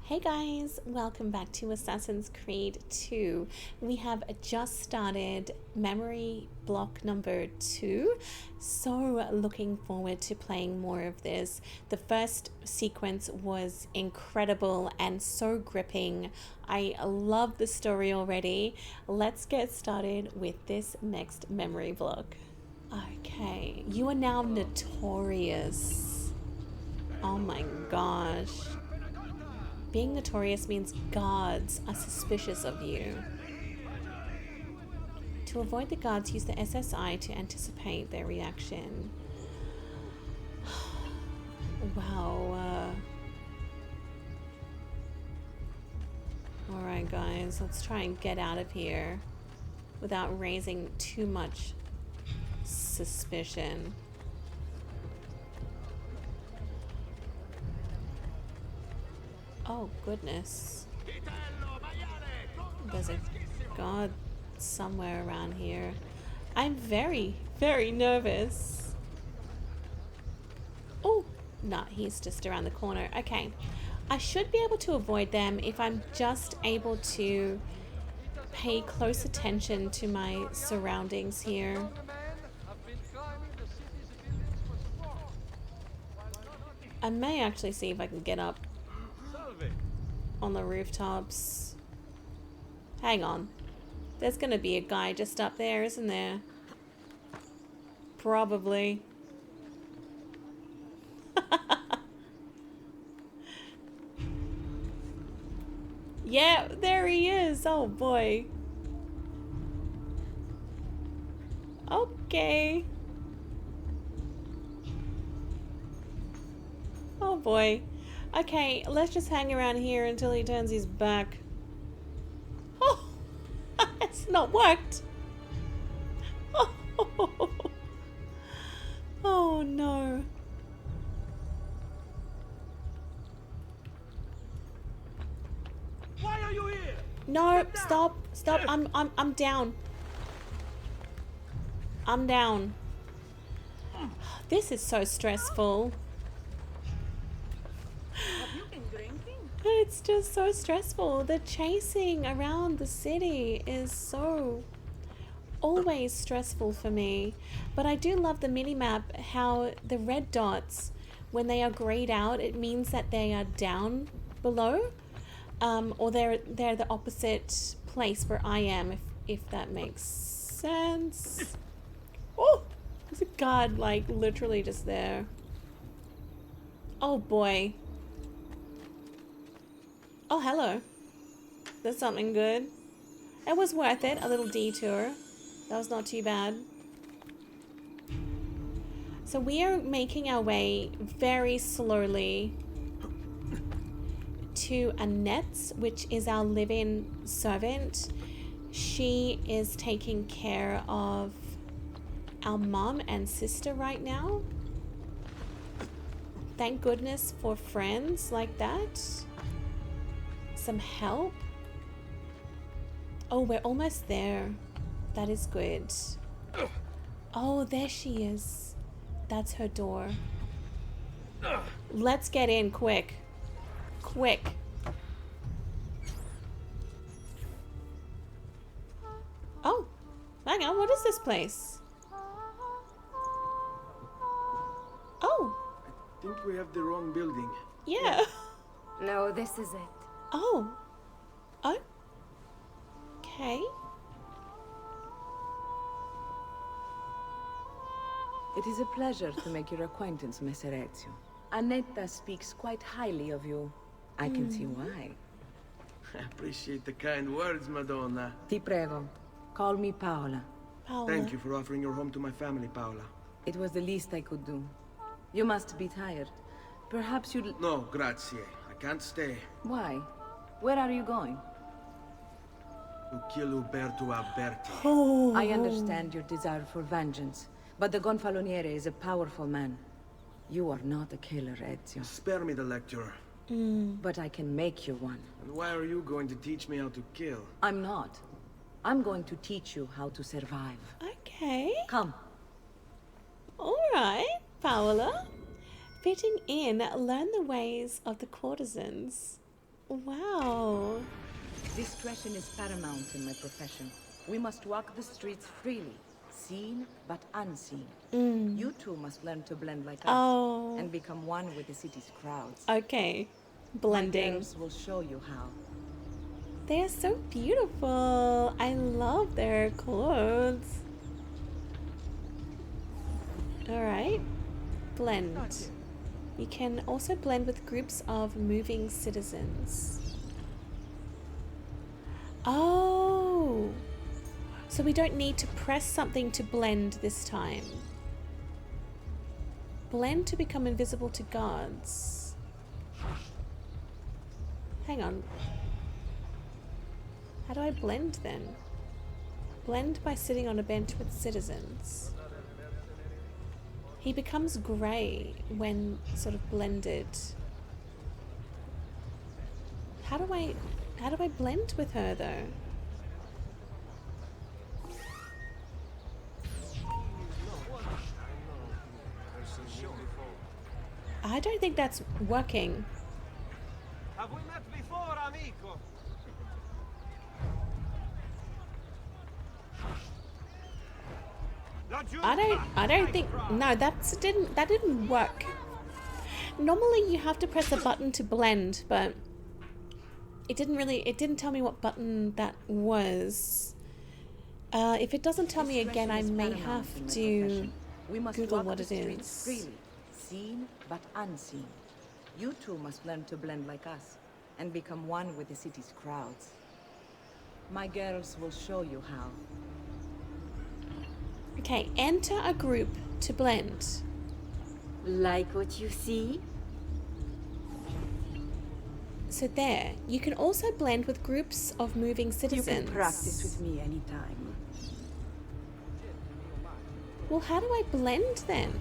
Hey guys, welcome back to Assassin's Creed 2. We have just started memory block number 2. So looking forward to playing more of this. The first sequence was incredible and so gripping. I love the story already. Let's get started with this next memory block. Okay, you are now notorious. Oh my gosh. Being notorious means guards are suspicious of you. To avoid the guards, use the SSI to anticipate their reaction. Wow. Alright guys, let's try and get out of here without raising too much suspicion. Oh goodness. There's a guard somewhere around here. I'm very, very nervous. Oh, nah, he's just around the corner. Okay. I should be able to avoid them if I'm just able to pay close attention to my surroundings here. I may actually see if I can get up on the rooftops. Hang on. There's gonna be a guy just up there, isn't there? Probably. Yeah, there he is. Oh boy. Okay. Oh boy. Okay, let's just hang around here until he turns his back. Oh, it's not worked. Oh, oh no. Why are you here? No, stop. I'm down. I'm down. This is so stressful. It's just so stressful. The chasing around the city is so always stressful for me. But I do love the minimap, how the red dots, when they are grayed out, it means that they are down below. Or they're the opposite place where I am, if that makes sense. Oh, there's a guard like literally just there. Oh boy. Oh, hello. That's something good. It was worth it, a little detour. That was not too bad. So we are making our way very slowly to Annette, which is our live-in servant. She is taking care of our mom and sister right now. Thank goodness for friends like that. Some help. Oh, we're almost there. That is good. Oh, there she is. That's her door. Let's get in quick. Quick. Oh, hang on. What is this place? Oh. I think we have the wrong building. Yeah. No, this is it. Oh. Okay. It is a pleasure to make your acquaintance, Messer Ezio. Annetta speaks quite highly of you. I can see why. I appreciate the kind words, Madonna. Ti prego. Call me Paola. Paola. Thank you for offering your home to my family, Paola. It was the least I could do. You must be tired. Perhaps you'd... No, grazie. I can't stay. Why? Where are you going? To kill Uberto Alberti. Oh. I understand your desire for vengeance, but the Gonfaloniere is a powerful man. You are not a killer, Ezio. Spare me the lecture. But I can make you one. And why are you going to teach me how to kill? I'm not. I'm going to teach you how to survive. Okay. Come. All right, Paola. Fitting in, learn the ways of the courtesans. Wow. Discretion is paramount in my profession. We must walk the streets freely, seen but unseen. You two must learn to blend like us Oh. and become one with the city's crowds. Okay. My Blending. girls will show you how. They are so beautiful. I love their clothes. Alright. Blend. You can also blend with groups of moving citizens. Oh! So we don't need to press something to blend this time. Blend to become invisible to guards. Hang on. How do I blend then? Blend by sitting on a bench with citizens. He becomes grey when sort of blended. How do I blend with her though? I don't think that's working. Have we met before, amico? I don't think, no, that didn't work. Normally you have to press a button to blend, but it didn't tell me what button that was. If it doesn't tell me again, I may have to Google what it is. Freely, seen but unseen. You two must learn to blend like us and become one with the city's crowds. My girls will show you how. Okay, enter a group to blend. Like what you see? So there, you can also blend with groups of moving You citizens. can practice with me anytime. Well, how do I blend then?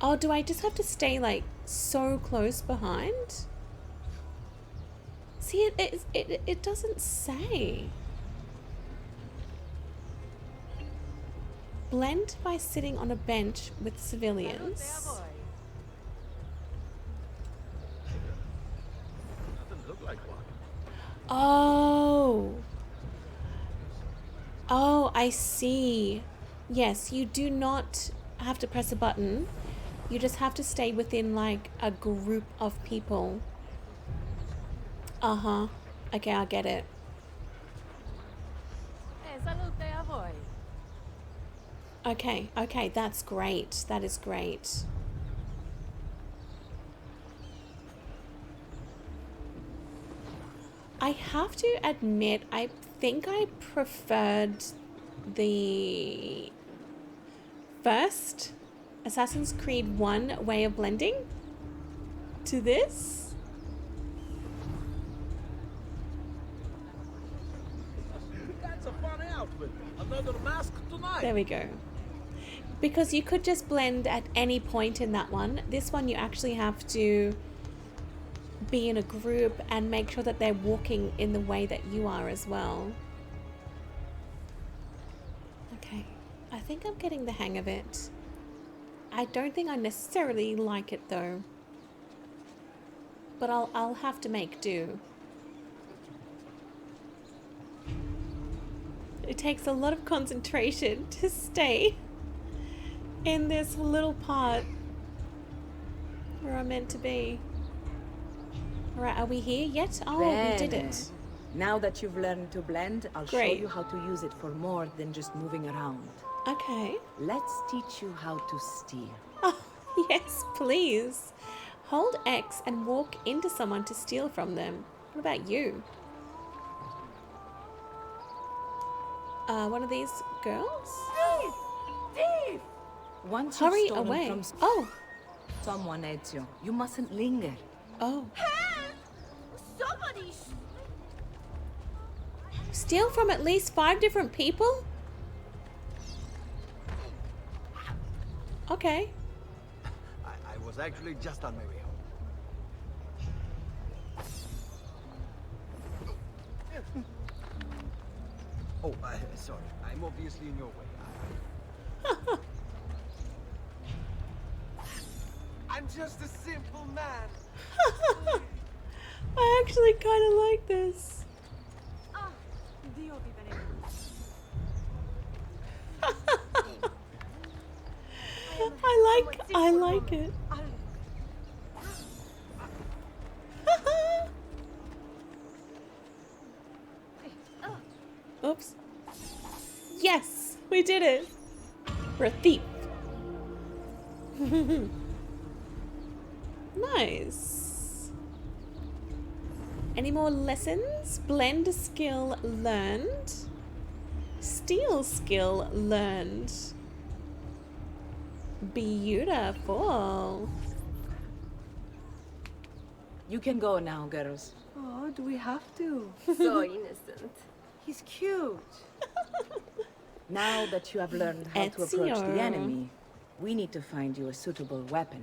Oh, do I just have to stay like so close behind? See, it doesn't say. Blend by sitting on a bench with civilians. Doesn't look like one. Oh. Oh, I see. Yes, you do not have to press a button. You just have to stay within like a group of people. Uh-huh. Okay, I get it. Salute a voi. Okay, okay, that's great. That is great. I have to admit, I think I preferred the first Assassin's Creed 1 way of blending to this. That's a fun outfit. Another mask tonight. There we go. Because you could just blend at any point in that one. This one you actually have to be in a group and make sure that they're walking in the way that you are as well. Okay, I think I'm getting the hang of it. I don't think I necessarily like it though. But I'll have to make do. It takes a lot of concentration to stay in this little part where I'm meant to be. Alright, are we here yet? Oh, we did it. Now that you've learned to blend, I'll show Great. you how to use it for more than just moving around. Okay. Let's teach you how to steal. Oh, yes, please. Hold X and walk into someone to steal from them. What about you? One of these girls? Thief! Once Hurry you've stolen away. from Oh, someone, Ezio, you mustn't linger. oh. Somebody! Steal from at least 5 different people? Okay. I was actually just on my way home. Oh, sorry. I'm obviously in your way. I'm just a simple man. I actually kind of like this. Ah, Dio vi benedica. I like it. Oops. Yes, we did it. We're a thief. Nice. Any more lessons? Blend skill learned. Steal skill learned. Beautiful. You can go now, girls. Oh, do we have to? So innocent. He's cute. Now that you have learned how to approach Ezio. the enemy, we need to find you a suitable weapon.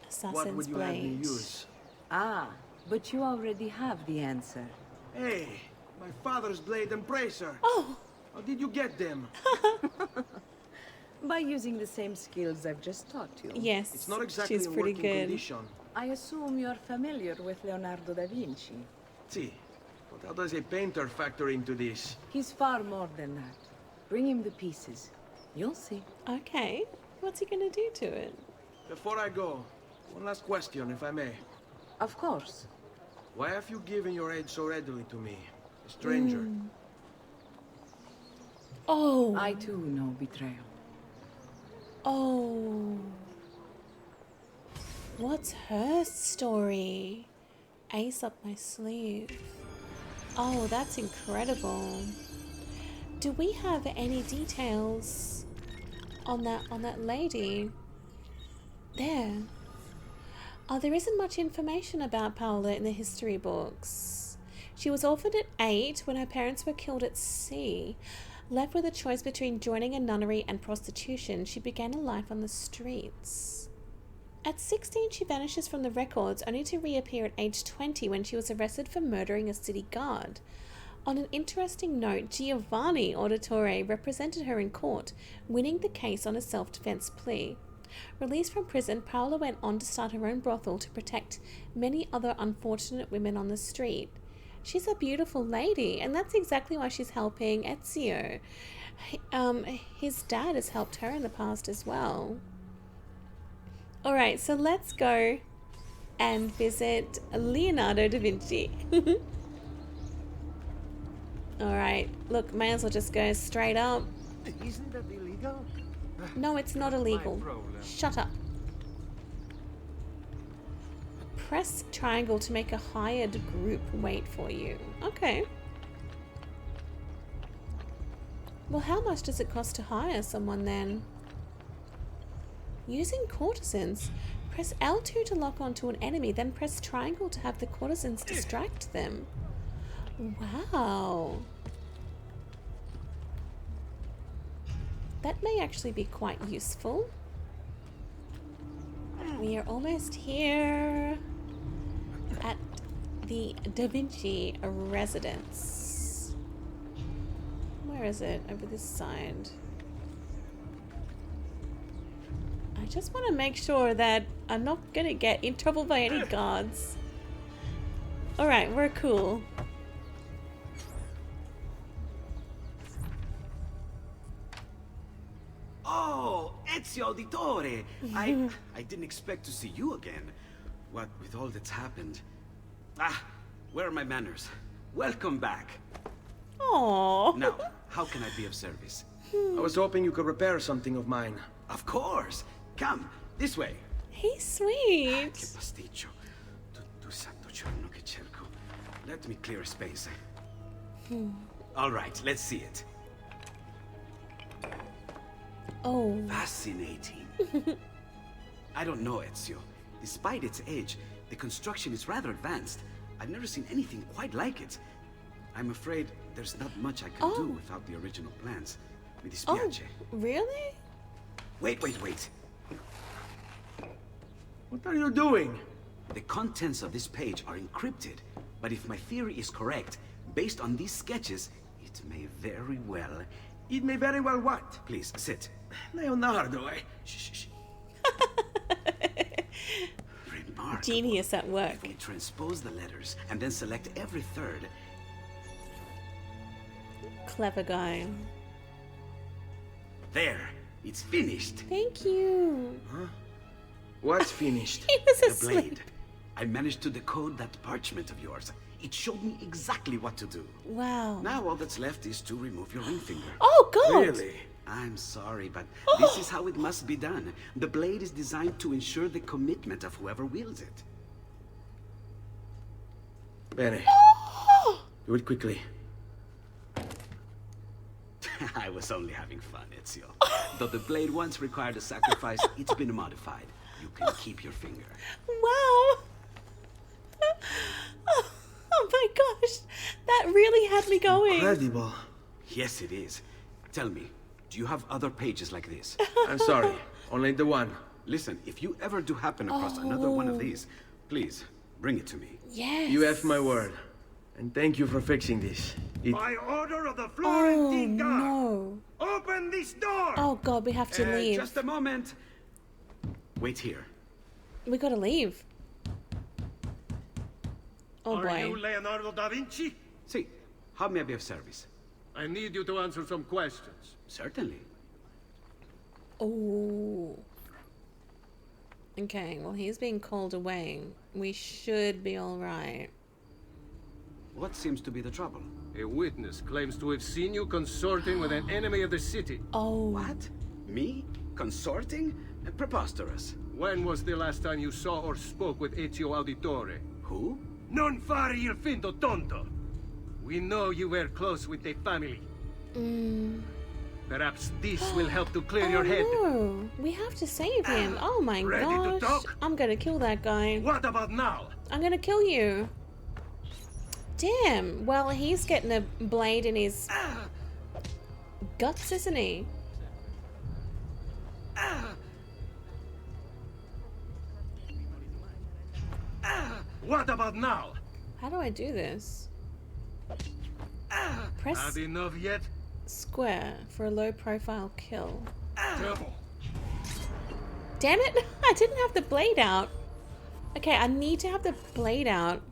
Assassin's What would you have me Blade. use? Ah, but you already have the answer. Hey, my father's blade and bracer. Oh, How did you get them? By using the same skills I've just taught you. yes. It's not exactly she's in pretty working good. condition. I assume you're familiar with Leonardo da Vinci. See, but how does a painter factor into this? He's far more than that. Bring him the pieces. You'll see. Okay. What's he gonna do to it? Before I go, one last question, if I may. Of course. Why have you given your aid so readily to me, a stranger? Oh. I too know betrayal. Oh. What's her story? Ace up my sleeve. Oh, that's incredible. Do we have any details on that lady? There. Oh, there isn't much information about Paola in the history books. She was orphaned at 8 when her parents were killed at sea. Left with a choice between joining a nunnery and prostitution, she began a life on the streets. At 16, she vanishes from the records, only to reappear at age 20 when she was arrested for murdering a city guard. On an interesting note, Giovanni Auditore represented her in court, winning the case on a self-defense plea. Released from prison, Paola went on to start her own brothel to protect many other unfortunate women on the street. She's a beautiful lady, and that's exactly why she's helping Ezio. His dad has helped her in the past as well. Alright, so let's go and visit Leonardo da Vinci. Alright, look, may as well just go straight up. Isn't that illegal? No, it's not illegal. problem. Shut up. Press triangle to make a hired group wait for you. Okay. Well, how much does it cost to hire someone then? Using courtesans. Press L2 to lock onto an enemy, then press triangle to have the courtesans distract them. Wow. That may actually be quite useful. We are almost here at the Da Vinci residence. Where is it? Over this side. I just want to make sure that I'm not going to get in trouble by any guards. Alright, we're cool. Oh, Ezio Auditore! I didn't expect to see you again. What with all that's happened. Ah, where are my manners? Welcome back. Aww. Now, how can I be of service? I was hoping you could repair something of mine. Of course! Come, this way. He's sweet. Che pasticcio. Tutto santo giorno che cerco. Let me clear a space. All right, let's see it. Oh. Fascinating. I don't know, Ezio. Despite its age, the construction is rather advanced. I've never seen anything quite like it. I'm afraid there's not much I can do without the original plans. Mi dispiace. Really? Wait. What are you doing? The contents of this page are encrypted, but if my theory is correct, based on these sketches, it may very well... It may very well what? Please, sit. Leonardo, Shh. remarkable. Genius at work. If we transpose the letters and then select every third, Clever guy. there, it's finished. Thank you. What's finished? He was The asleep. blade. I managed to decode that parchment of yours. It showed me exactly what to do. Wow. Now all that's left is to remove your ring finger. Oh God. Really? I'm sorry, but this is how it must be done. The blade is designed to ensure the commitment of whoever wields it. Bene. Do it quickly. I was only having fun, Ezio. Though the blade once required a sacrifice, it's been modified. You can keep your finger. Wow. Oh my gosh. That really had me going. Incredible. Yes, it is. Tell me, do you have other pages like this? I'm sorry. Only the one. Listen, if you ever do happen across another one of these, please, bring it to me. Yes. You have my word. And thank you for fixing this. By order of the Oh Florentine Guard, no. open this door! Oh God, we have to leave. Just a moment. Wait here. We gotta leave. Oh Are boy. you Leonardo da Vinci? See, how may I be of service? I need you to answer some questions. Certainly. Oh. Okay, well he's being called away. We should be alright. What seems to be the trouble? A witness claims to have seen you consorting with an enemy of the city. Oh. What? Me? Consorting? Preposterous. When was the last time you saw or spoke with Ezio Auditore? Who? Non fare il finto tonto. We know you were close with the family. Perhaps this will help to clear your head. No, we have to save him. Oh my Ready to gosh. talk? I'm gonna kill that guy. What about now? I'm gonna kill you. Damn. Well, he's getting a blade in his guts, isn't he? What about now? How do I do this? Press Had enough yet? square for a low profile kill. Devil. Damn it! I didn't have the blade out. Okay, I need to have the blade out.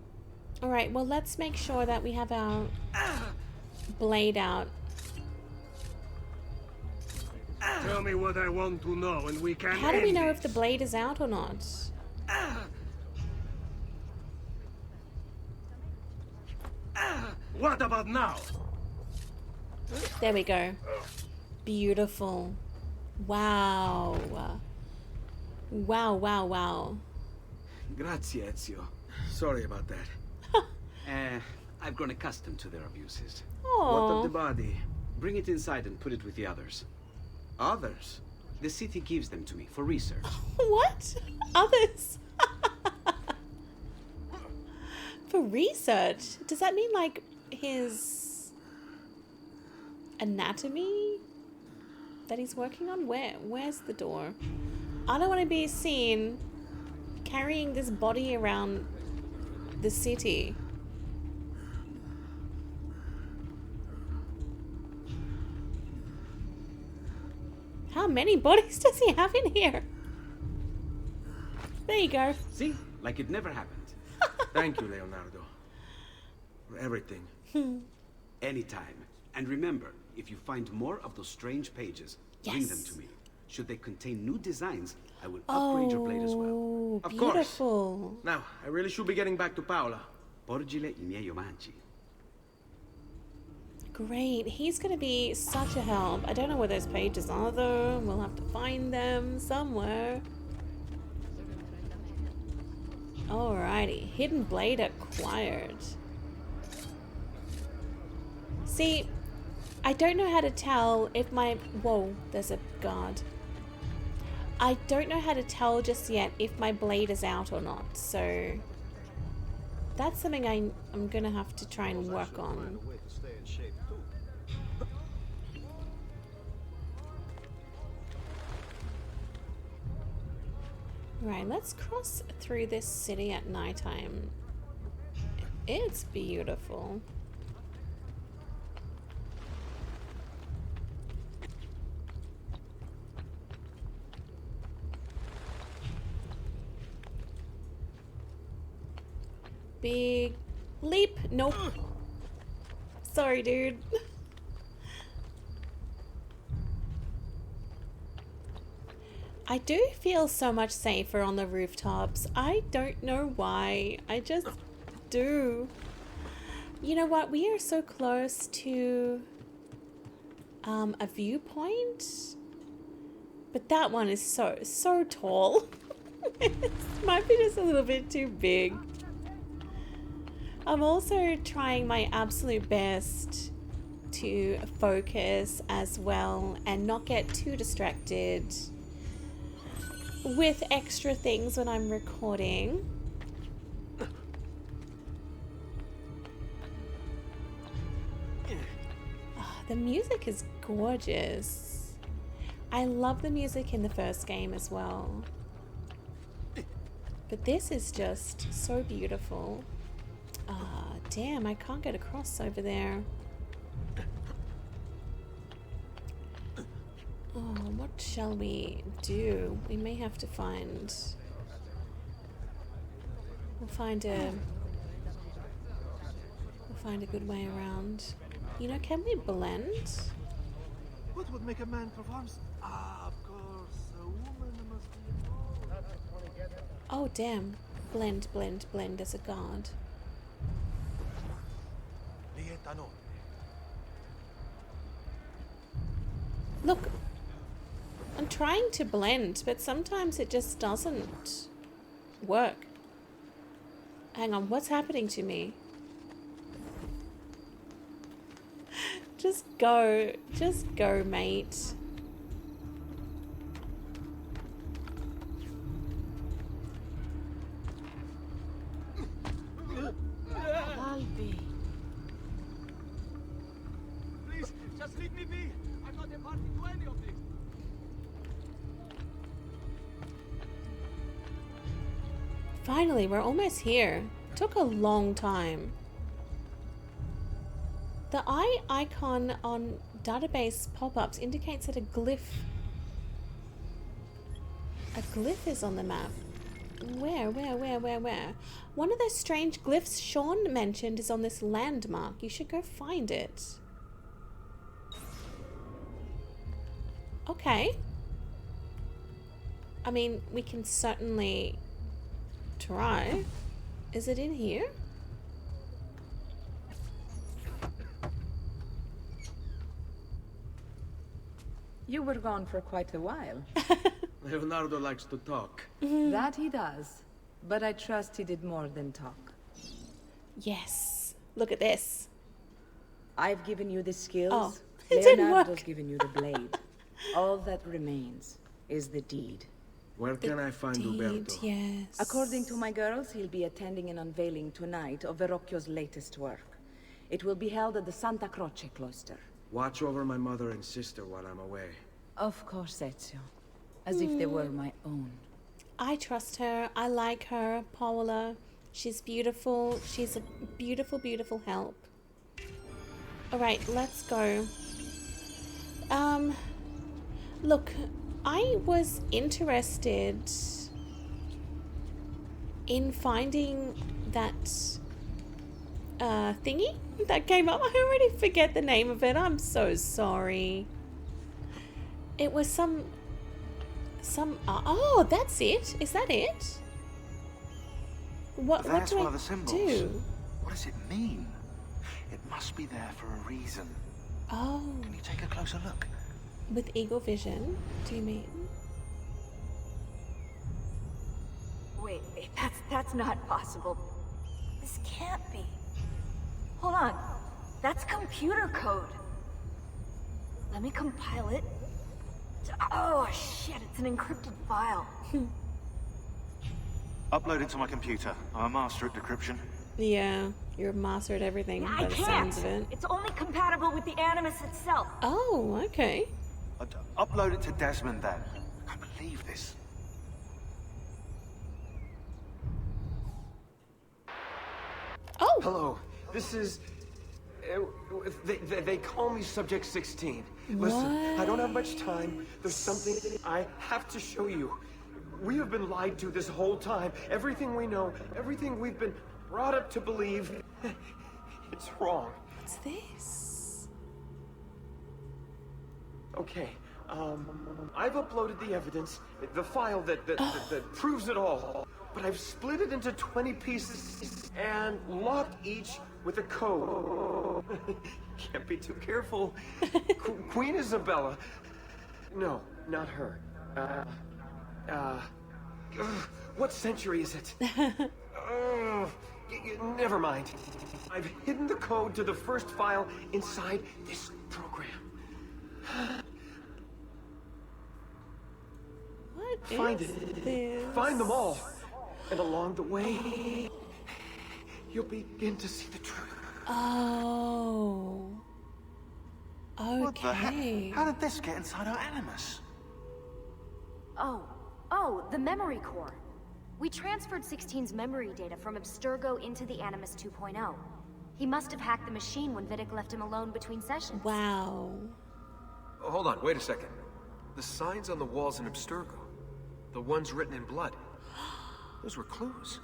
Alright, well let's make sure that we have our blade out. Tell me what I want to know and we can How do we end know this. if the blade is out or not? What about now? There we go. Beautiful. Wow. Wow, wow, wow. Grazie, Ezio. Sorry about that. I've grown accustomed to their abuses. What of Oh. the body? Bring it inside and put it with the others. Others? The city gives them to me for research. What? Others? For research? Does that mean like his anatomy that he's working on? Where's the door? I don't want to be seen carrying this body around the city. How many bodies does he have in here? There you go. See? Like it never happened. Thank you, Leonardo. For everything. Anytime. And remember, if you find more of those strange pages, bring them Yes. to me. Should they contain new designs, I will upgrade your blade as well. Oh, Of course. beautiful. Now, I really should be getting back to Paola. Porgile I miei omaggi. Great. He's going to be such a help. I don't know where those pages are, though. We'll have to find them somewhere. Alrighty. Hidden blade acquired. See, I don't know how to tell if my... Whoa, there's a guard. I don't know how to tell just yet if my blade is out or not, so... That's something I'm going to have to try and work on. Right, let's cross through this city at nighttime. It's beautiful. big leap. Nope. Sorry, dude. I do feel so much safer on the rooftops. I don't know why. I just do. You know what? We are so close to a viewpoint. But that one is so tall. It might be just a little bit too big. I'm also trying my absolute best to focus as well and not get too distracted with extra things when I'm recording. Oh, the music is gorgeous. I love the music in the first game as well. But this is just so beautiful. Ah, damn, I can't get across over there. Oh, what shall we do? We may have to find... We'll find a good way around. You know, can we blend? What would make a man perform? Ah, of course. A woman must be involved. Oh, damn. Blend, blend, blend as a guard. Look, I'm trying to blend, but sometimes it just doesn't work. Hang on, what's happening to me? Just go, mate. Please, just leave me be. I'm not a party to any of this. Finally, we're almost here. Took a long time. The eye icon on database pop-ups indicates that a glyph is on the map. Where? One of those strange glyphs Sean mentioned is on this landmark. You should go find it. Okay. I mean, we can certainly try. Is it in here? You were gone for quite a while. Leonardo likes to talk. That he does. But I trust he did more than talk. Yes. Look at this. I've given you the skills. Oh, it didn't Leonardo's work. given you the blade. All that remains is the deed. Where can I find Uberto? Yes. According to my girls, he'll be attending an unveiling tonight of Verrocchio's latest work. It will be held at the Santa Croce cloister. Watch over my mother and sister while I'm away. Of course, Ezio. As if they were my own. I trust her. I like her, Paola. She's beautiful. She's a beautiful, beautiful help. Alright, let's go. Look, I was interested in finding that thingy that came up. I already forget the name of it. I'm so sorry. It was some oh, that's it. Is that it? What That's do one I of the symbols. do? What does it mean? It must be there for a reason. Oh, Can you take a closer look? with eagle vision, do you mean? Wait, that's not possible. This can't be. Hold on. That's computer code. Let me compile it. Oh shit, it's an encrypted file. Upload it to my computer. I'm a master at decryption. Yeah, you're a master at everything I by the can't. sounds of it. It's only compatible with the Animus itself. Oh, okay. Upload it to Desmond then. I can't believe this. Oh, Hello, this is... they call me Subject 16. Listen, I don't have much time. There's something I have to show you. We have been lied to this whole time. Everything we know, everything we've been brought up to believe it's wrong. What's this? Okay, I've uploaded the evidence, the file that proves it all, but I've split it into 20 pieces and locked each with a code. Can't be too careful. Queen Isabella. No, not her. What century is it? Never mind. I've hidden the code to the first file inside this program. What Find is it. this? Find them all. And along the way, you'll begin to see the truth. Oh. What the heck? Okay. How did this get inside our animus? Oh, the memory core. We transferred 16's memory data from Abstergo into the Animus 2.0. He must have hacked the machine when Vidic left him alone between sessions. Wow. Oh, hold on, wait a second. The signs on the walls in Abstergo, the ones written in blood, those were clues.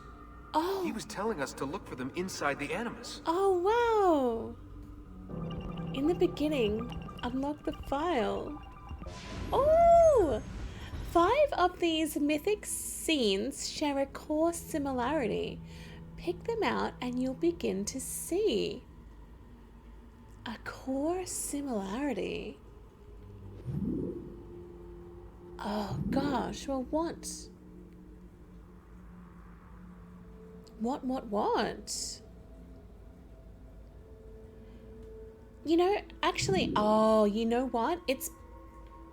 Oh. He was telling us to look for them inside the Animus. Oh, wow. In the beginning, unlock the file. Oh! 5 of these mythic scenes share a core similarity. Pick them out and you'll begin to see. A core similarity. Oh gosh, well what? What? You know, actually, oh, you know what?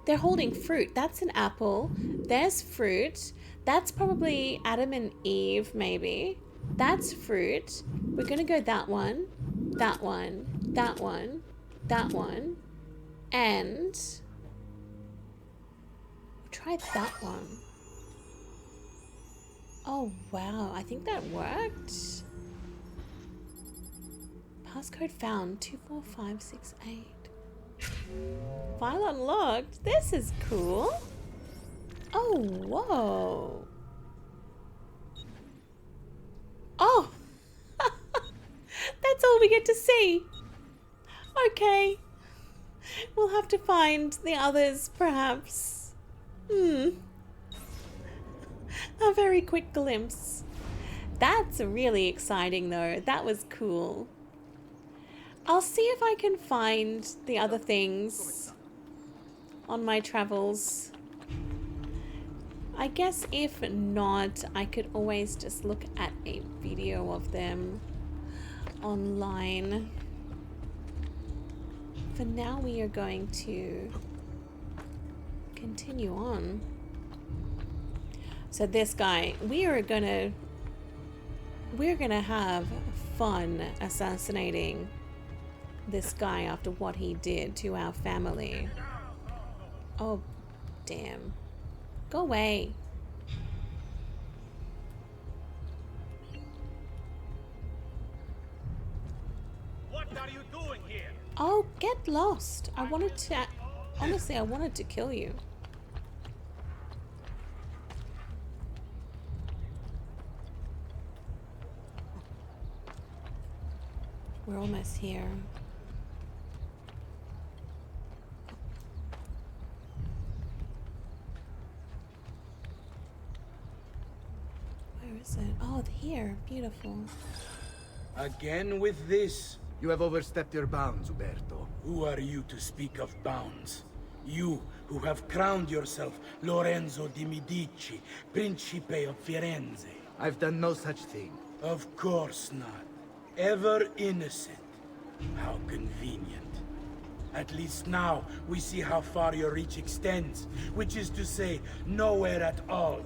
They're holding fruit. That's an apple. There's fruit. That's probably Adam and Eve, maybe. That's fruit. We're gonna go that one, that one, that one, that one, and we'll try that one. Oh, wow. I think that worked. Passcode found 24568. File unlocked. This is cool. Oh, whoa. Oh. That's all we get to see. Okay. We'll have to find the others, perhaps. A very quick glimpse. That's really exciting, though. That was cool. I'll see if I can find the other things on my travels. I guess if not, I could always just look at a video of them online. For now, we are going to continue on. So this guy, we're gonna have fun assassinating this guy after what he did to our family. Oh, damn. Go away. What are you doing here? Oh, get lost. I wanted to... Honestly, I wanted to kill you. We're almost here. Where is it? Oh, here. Beautiful. Again with this? You have overstepped your bounds, Uberto. Who are you to speak of bounds? You, who have crowned yourself Lorenzo di Medici, Principe of Firenze. I've done no such thing. Of course not. Ever innocent. How convenient. At least now, we see how far your reach extends, which is to say, nowhere at all.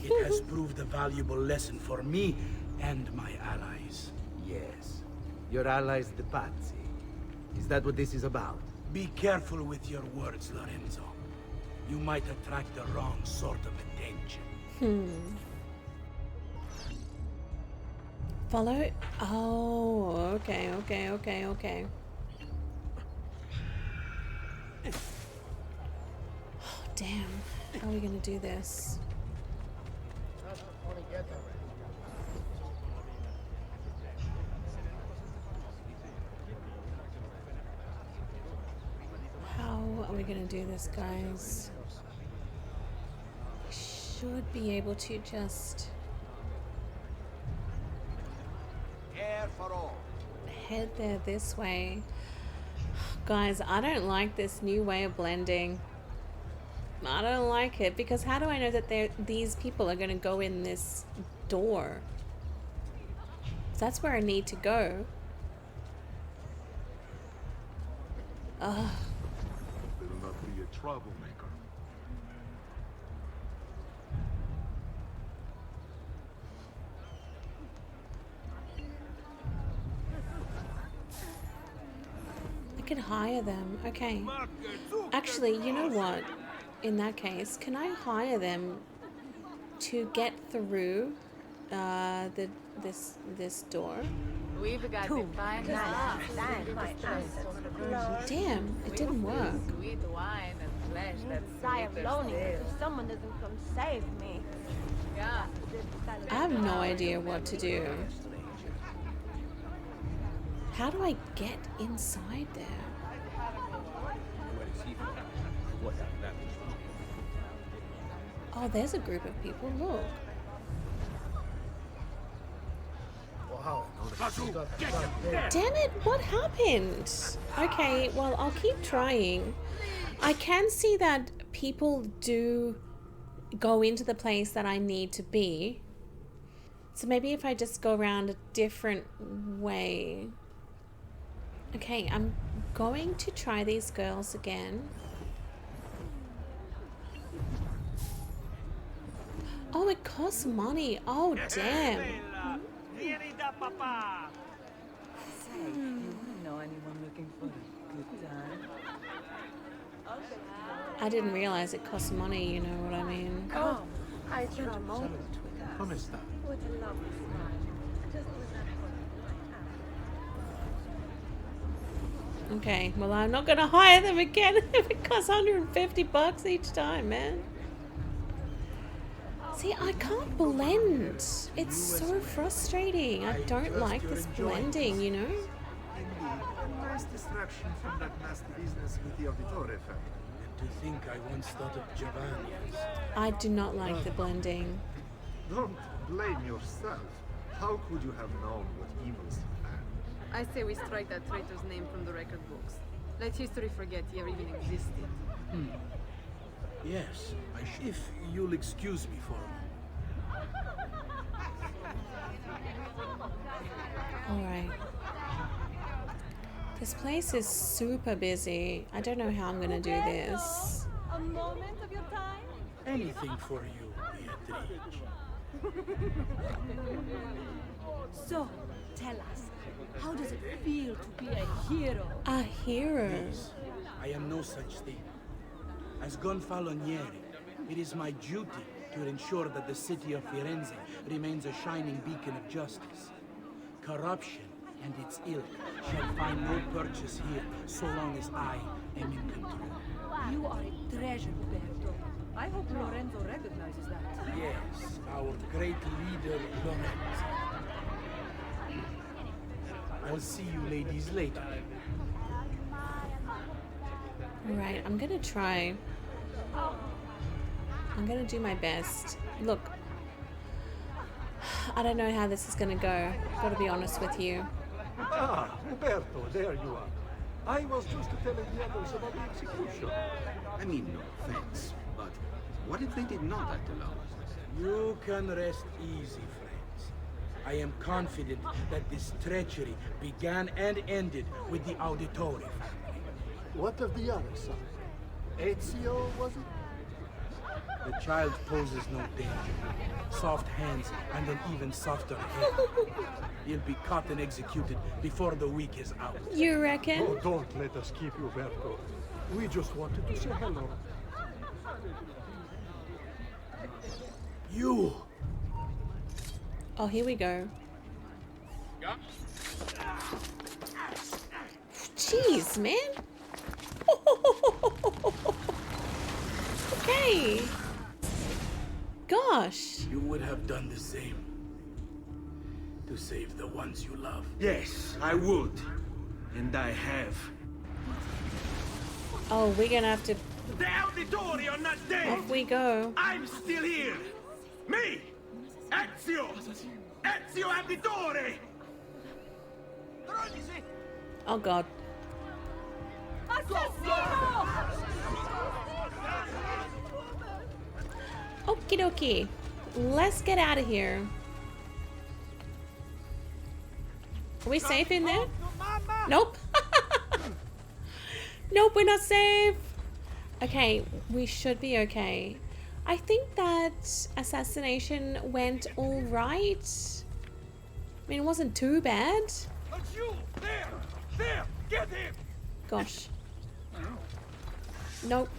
It has proved a valuable lesson for me and my allies. Yes. Your allies, the Pazzi. Is that what this is about? Be careful with your words, Lorenzo. You might attract the wrong sort of attention. Follow? Oh, okay. Oh, damn. How are we gonna do this? gonna do this, guys? Should be able to just head there this way. Guys, I don't like this new way of blending. I don't like it, because how do I know that these people are going to go in this door? That's where I need to go. Ugh. Better not be a troublemaker. I can hire them. Okay. Actually, you know what? In that case, can I hire them to get through this door? We've got the fine Damn, it didn't work. Sweet wine and flesh that's Sigh of loneliness if someone doesn't come save me. Yeah. I have no idea what to do. How do I get inside there? Oh, there's a group of people. Look. Damn it, what happened? Okay, well, I'll keep trying. I can see that people do go into the place that I need to be. So maybe if I just go around a different way. Okay, I'm going to try these girls again. Oh, it costs money. Oh, damn. Know anyone looking for a good time? I didn't realize it costs money, you know what I mean? Oh, I spent a moment with us. Come sta? What a lovely smile. Just was that one. Okay, well, I'm not going to hire them again if it costs $150 each time, man. See, I can't blend. It's so frustrating. I don't like this blending, you know? Indeed. A nice distraction from that nasty business with the Auditore family. And to think I once thought of Giovanni's. I do not like the blending. Don't blame yourself. How could you have known what evils he planned? I say we strike that traitor's name from the record books. Let history forget he ever even existed. Yes, if you'll excuse me for a moment. Alright. This place is super busy. I don't know how I'm gonna do this. A moment of your time? Anything for you, Beatrice. So, tell us, how does it feel to be a hero? A hero? Please, I am no such thing. As Gonfaloniere, it is my duty to ensure that the city of Firenze remains a shining beacon of justice. Corruption and its ilk shall find no purchase here so long as I am in control. You are a treasure, Roberto. I hope Lorenzo recognizes that. Yes, our great leader, Lorenzo. I'll see you ladies later. Alright, I'm gonna try. I'm gonna do my best. Look, I don't know how this is gonna go. Gotta be honest with you. Ah, Roberto, there you are. I was just telling the others about the execution. I mean, no offense, but what if they did not act alone? You can rest easy, friends. I am confident that this treachery began and ended with the Auditore family. What of the other side? Ezio, was it? The child poses no danger. Soft hands and an even softer head. He'll be caught and executed before the week is out. You reckon? Oh, don't let us keep you, Berto. We just wanted to say hello. You! Oh, here we go. Jeez, man. Okay. Gosh. You would have done the same. To save the ones you love. Yes, I would. And I have. Oh, we're gonna have to... The Auditore are not dead! Off we go. I'm still here! Me! Ezio! Ezio Auditore! Oh god. Okie dokie. Let's get out of here. Are we safe in there? Nope. Nope, we're not safe. Okay, we should be okay. I think that assassination went all right. I mean, it wasn't too bad. There! Get him! Gosh. Nope.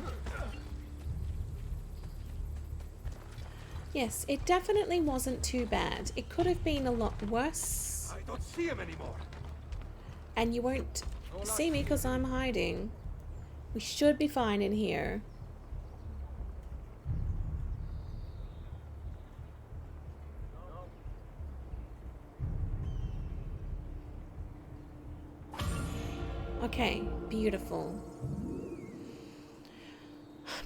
Yes, it definitely wasn't too bad. It could have been a lot worse. I don't see him anymore. And you won't see me because I'm hiding. We should be fine in here. Okay, beautiful.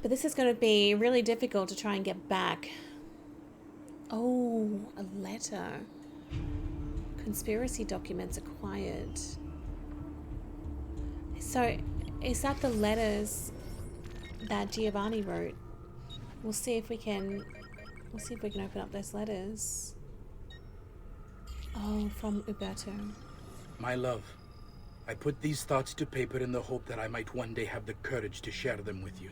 But this is going to be really difficult to try and get back. Oh, a letter. Conspiracy documents acquired. So, is that the letters that Giovanni wrote? We'll see if we can open up those letters. Oh, from Uberto. My love, I put these thoughts to paper in the hope that I might one day have the courage to share them with you.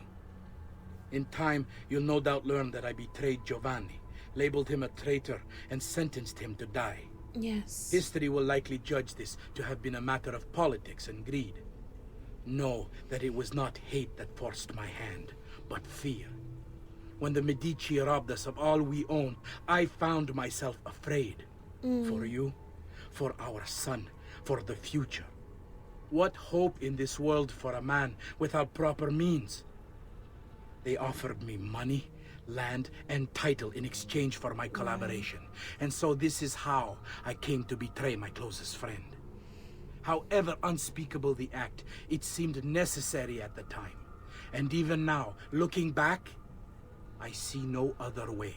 In time, you'll no doubt learn that I betrayed Giovanni, labeled him a traitor, and sentenced him to die. Yes. History will likely judge this to have been a matter of politics and greed. Know that it was not hate that forced my hand, but fear. When the Medici robbed us of all we owned, I found myself afraid. For you, for our son, for the future. What hope in this world for a man without proper means? They offered me money, land, and title in exchange for my collaboration. And so this is how I came to betray my closest friend. However unspeakable the act, it seemed necessary at the time. And even now, looking back, I see no other way.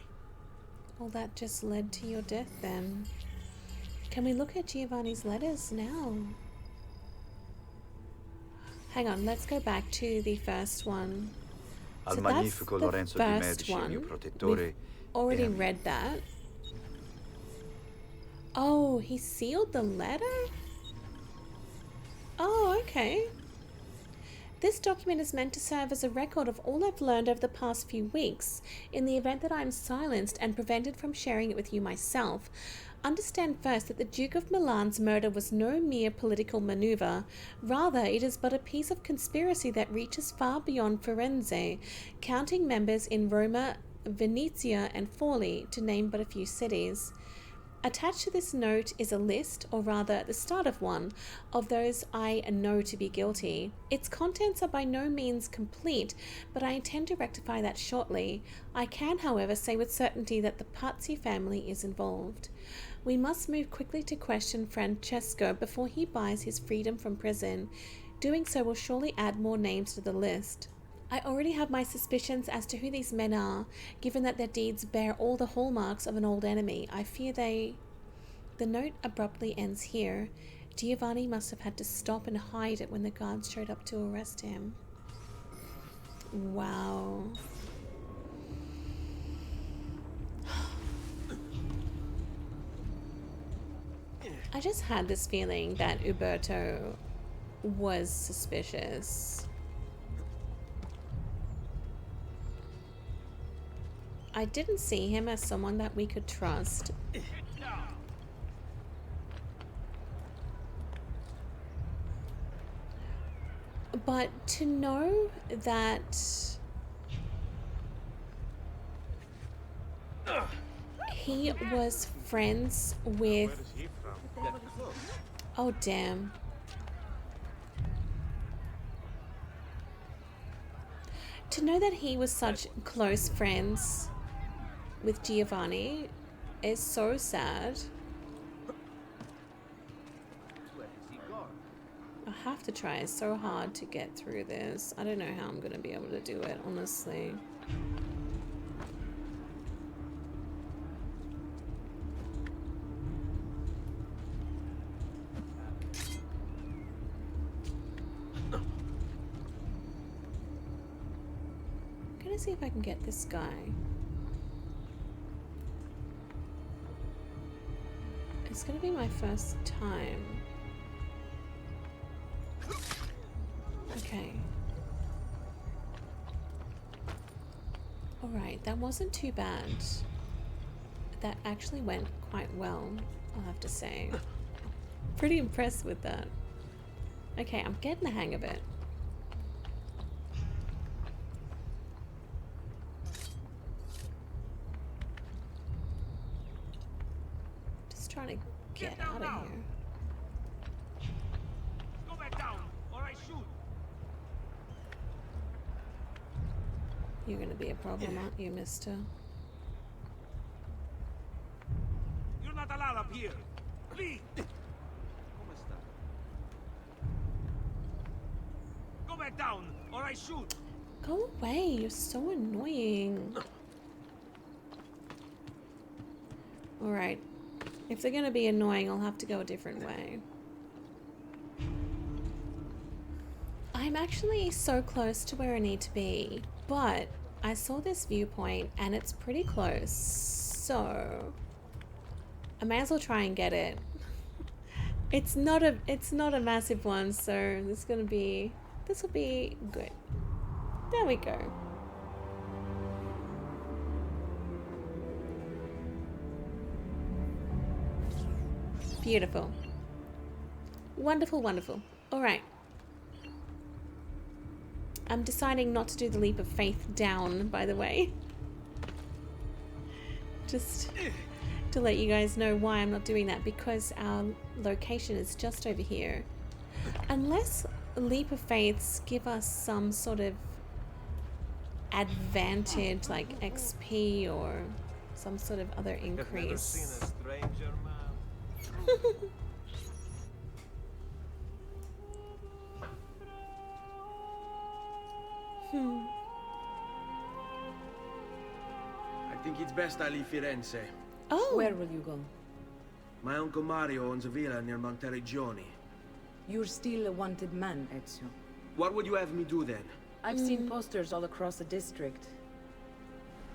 Well, that just led to your death then. Can we look at Giovanni's letters now? Hang on, let's go back to the first one. Al So magnifico that's the Lorenzo di first Medici, one. mio protettore. We've already read that. Oh, he sealed the letter? Oh, okay. This document is meant to serve as a record of all I've learned over the past few weeks. In the event that I am silenced and prevented from sharing it with you myself, understand first that the Duke of Milan's murder was no mere political maneuver. Rather, it is but a piece of conspiracy that reaches far beyond Firenze, counting members in Roma, Venezia, and Forli, to name but a few cities. Attached to this note is a list, or rather the start of one, of those I know to be guilty. Its contents are by no means complete, but I intend to rectify that shortly. I can, however, say with certainty that the Pazzi family is involved. We must move quickly to question Francesco before he buys his freedom from prison. Doing so will surely add more names to the list. I already have my suspicions as to who these men are, given that their deeds bear all the hallmarks of an old enemy. I fear they... The note abruptly ends here. Giovanni must have had to stop and hide it when the guards showed up to arrest him. Wow. I just had this feeling that Uberto was suspicious. I didn't see him as someone that we could trust. But to know that he was friends with... Oh, damn. To know that he was such close friends with Giovanni is so sad. I have to try so hard to get through this. I don't know how I'm going to be able to do it, honestly. I'm going to see if I can get this guy. It's going to be my first time. Okay. Alright, that wasn't too bad. That actually went quite well, I'll have to say. Pretty impressed with that. Okay, I'm getting the hang of it. Just trying to get out of here. Go back down, or I shoot. You're gonna be a problem, aren't you, mister? You're not allowed up here. Leave. Go back down, or I shoot. Go away, you're so annoying. Alright. If they're gonna be annoying, I'll have to go a different way. I'm actually so close to where I need to be, but I saw this viewpoint and it's pretty close, so I may as well try and get it. It's not a massive one, so this will be good. There we go. Beautiful. Wonderful, wonderful. Alright. I'm deciding not to do the leap of faith down, by the way. Just to let you guys know why I'm not doing that, because our location is just over here. Unless leap of faiths give us some sort of advantage, like XP or some sort of other increase. I think it's best I leave Firenze. Oh. Where will you go? My uncle Mario owns a villa near Monteriggioni. You're still a wanted man, Ezio. What would you have me do then? I've seen posters all across the district.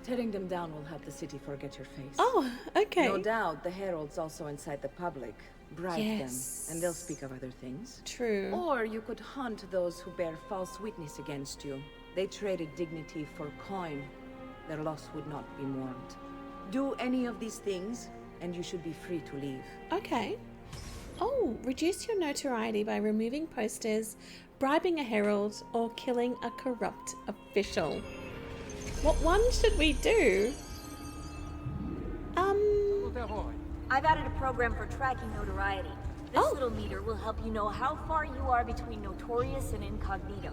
Tearing them down will help the city forget your face. Oh, okay. No doubt the heralds also incite the public. Bribe Yes. them, and they'll speak of other things. True. Or you could hunt those who bear false witness against you. They traded dignity for coin. Their loss would not be mourned. Do any of these things, and you should be free to leave. Okay. Oh, reduce your notoriety by removing posters, bribing a herald, or killing a corrupt official. What one should we do? I've added a program for tracking notoriety. This Oh. little meter will help you know how far you are between notorious and incognito.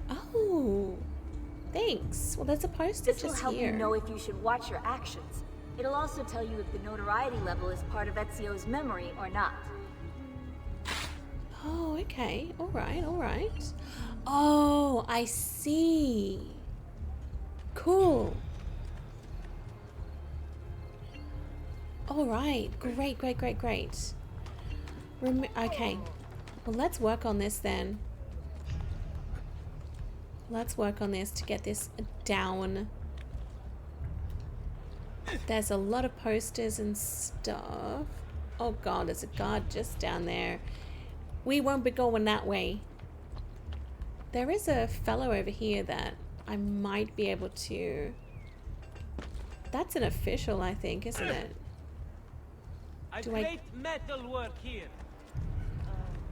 Oh, thanks. Well, there's a poster This will just help here. you know if you should watch your actions. It'll also tell you if the notoriety level is part of Ezio's memory or not. Oh, okay. All right, all right. Oh, I see. Cool. All right. Great, great, great, great. Okay. Well, let's work on this then. Let's work on this to get this down. There's a lot of posters and stuff. Oh god, there's a guard just down there. We won't be going that way. There is a fellow over here that I might be able to... That's an official, I think, isn't it? Do metal work here.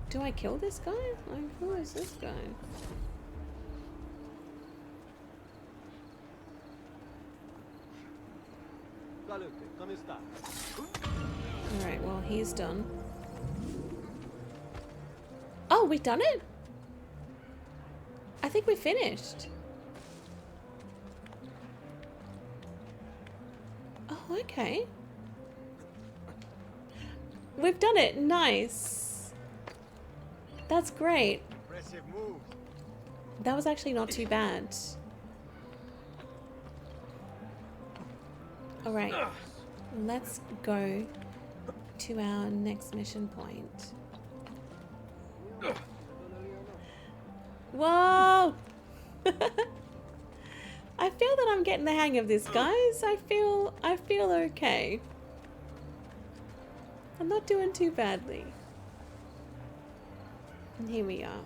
Do I kill this guy? Like, who is this guy? Alright, well, he's done. Oh, we've done it? I think we finished. Oh, okay. We've done it. Nice. That's great. Impressive move. That was actually not too bad. Alright, let's go to our next mission point. Whoa! I feel that I'm getting the hang of this, guys. I feel okay. I'm not doing too badly. And here we are.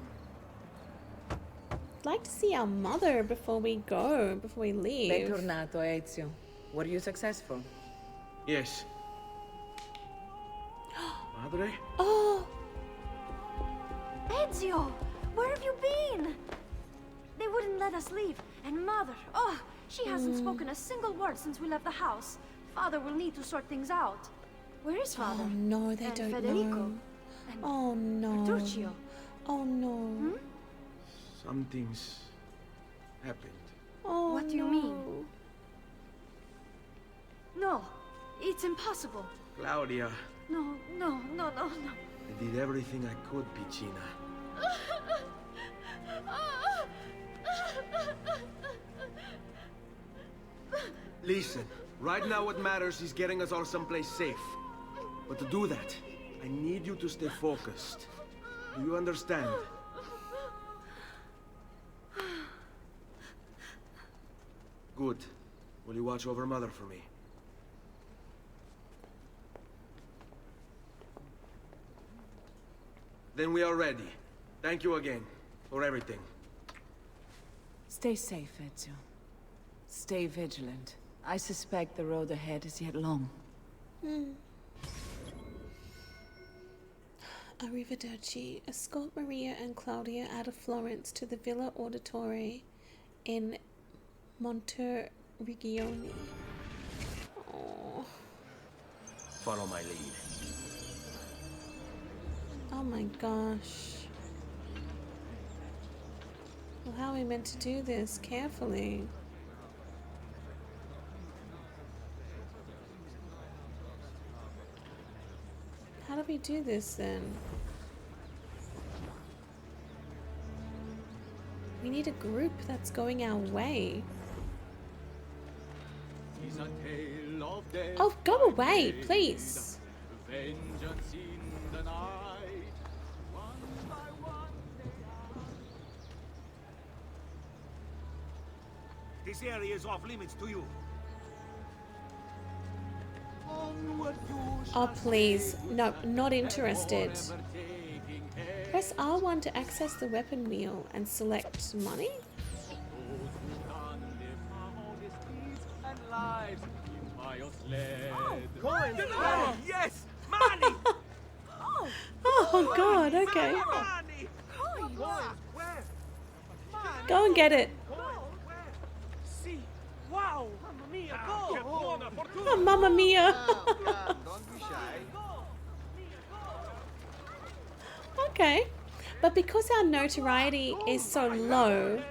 I'd like to see our mother before we go, before we leave. Bentornato, Ezio. Were you successful? Yes. Madre? Oh! Ezio! Where have you been? They wouldn't let us leave. And Mother, oh, she hasn't spoken a single word since we left the house. Father will need to sort things out. Where is Father? Oh no, they don't Federico? know. And Oh no. Petruccio? Oh no. Something's happened. Oh, What do you mean? No, it's impossible. Claudia, No. I did everything I could, Piccina. Listen, right now what matters is getting us all someplace safe. But to do that, I need you to stay focused. Do you understand? Good. Will you watch over Mother for me? Then we are ready. Thank you again for everything. Stay safe, Ezio. Stay vigilant. I suspect the road ahead is yet long. Arrivederci. Escort Maria and Claudia out of Florence to the Villa Auditore in Monteriggioni. Oh. Follow my lead. Oh my gosh. Well, how are we meant to do this? Carefully. How do we do this then? We need a group that's going our way. Oh, go away, please. This area is off limits to you. Oh, please. No, not interested. Press R1 to access the weapon wheel and select money? Coins! Oh, yes! Money! Oh, God, okay. Go and get it. See? Wow! Mamma mia, go! Oh, Mamma Mia. Don't be shy. Okay. But because our notoriety is so low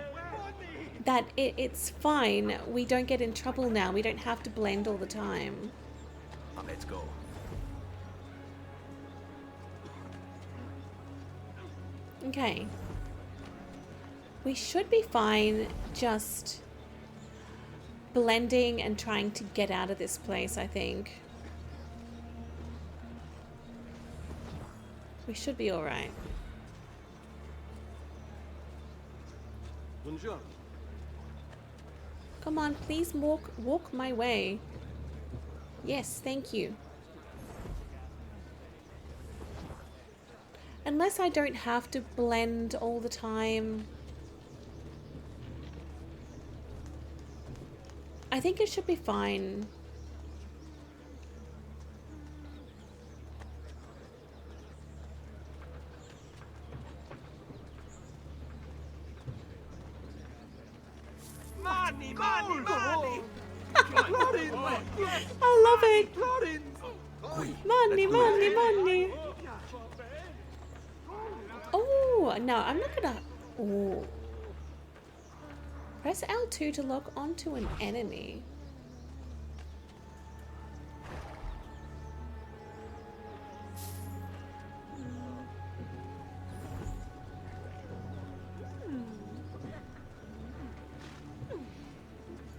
that it's fine, we don't get in trouble now. We don't have to blend all the time. Let's go. Okay. We should be fine just blending and trying to get out of this place, I think. We should be alright. Buongiorno. Come on, please walk my way. Yes, thank you. Unless I don't have to blend all the time. I think it should be fine. Money, money, money! I love it. Money, money, money. Oh, no, I'm not gonna. Oh. Press L2 to lock onto an enemy.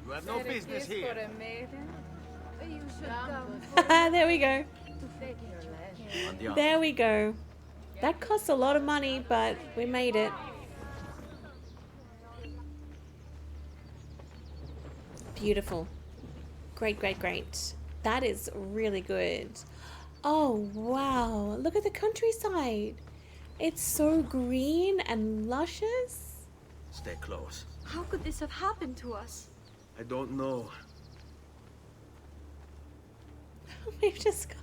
You have no business here. For a maiden? You should There we go. There we go. That costs a lot of money, but we made it. Beautiful. Great, great, great. That is really good. Oh, wow. Look at the countryside. It's so green and luscious. Stay close. How could this have happened to us? I don't know. We've just got...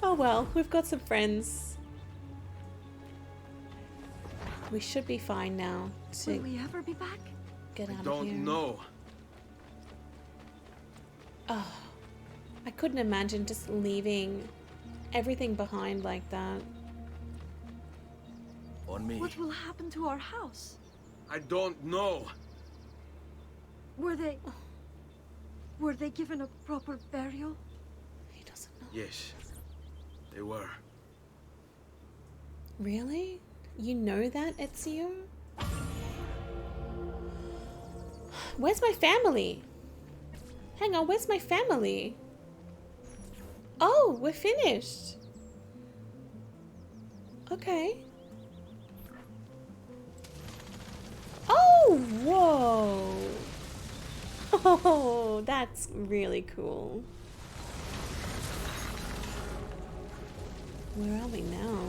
Oh well, we've got some friends. We should be fine now to Will we ever be back? get out I of here. don't know. Oh, I couldn't imagine just leaving everything behind like that. On me. What will happen to our house? I don't know. Were they given a proper burial? He doesn't know. Yes, they were. Really? You know that, Ezio? Where's my family? Hang on, where's my family? Oh, we're finished. Okay. Oh, whoa. Oh, that's really cool. Where are we now?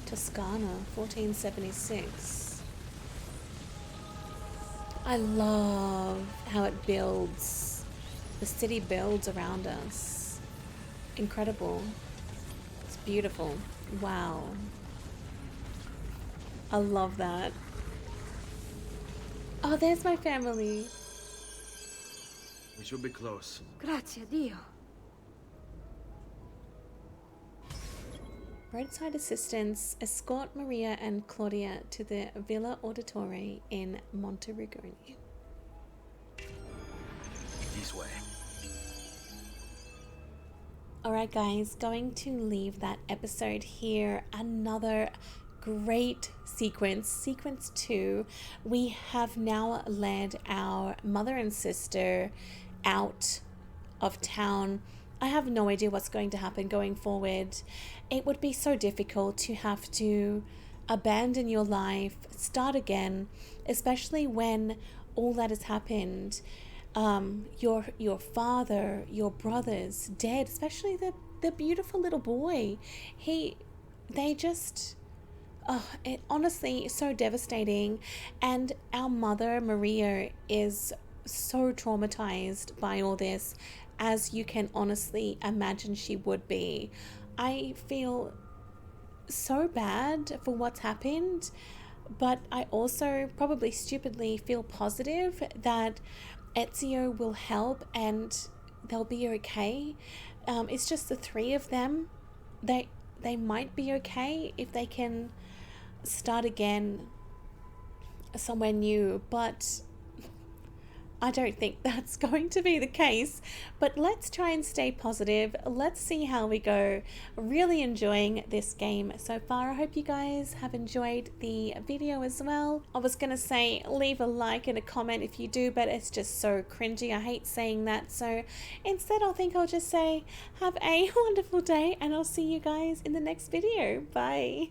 Toscana, 1476. I love how it builds. The city builds around us. Incredible. It's beautiful. Wow. I love that. Oh, there's my family. We should be close. Grazie Dio. Roadside assistance, escort Maria and Claudia to the Villa Auditore in Monterigoni. This way. Alright guys, going to leave that episode here. Another great sequence. Sequence 2. We have now led our mother and sister out of town. I have no idea what's going to happen going forward. It would be so difficult to have to abandon your life, start again, especially when all that has happened. Your father, your brothers dead, especially the beautiful little boy. They just, it honestly is so devastating. And our mother, Maria, is so traumatized by all this, as you can honestly imagine she would be. I feel so bad for what's happened, but I also probably stupidly feel positive that Ezio will help and they'll be okay. It's just the three of them. They might be okay if they can start again somewhere new, but I don't think that's going to be the case. But let's try and stay positive. Let's see how we go. Really enjoying this game so far. I hope you guys have enjoyed the video as well. I was gonna say leave a like and a comment if you do, but it's just so cringy. I hate saying that. So instead I'll just say have a wonderful day, and I'll see you guys in the next video. Bye.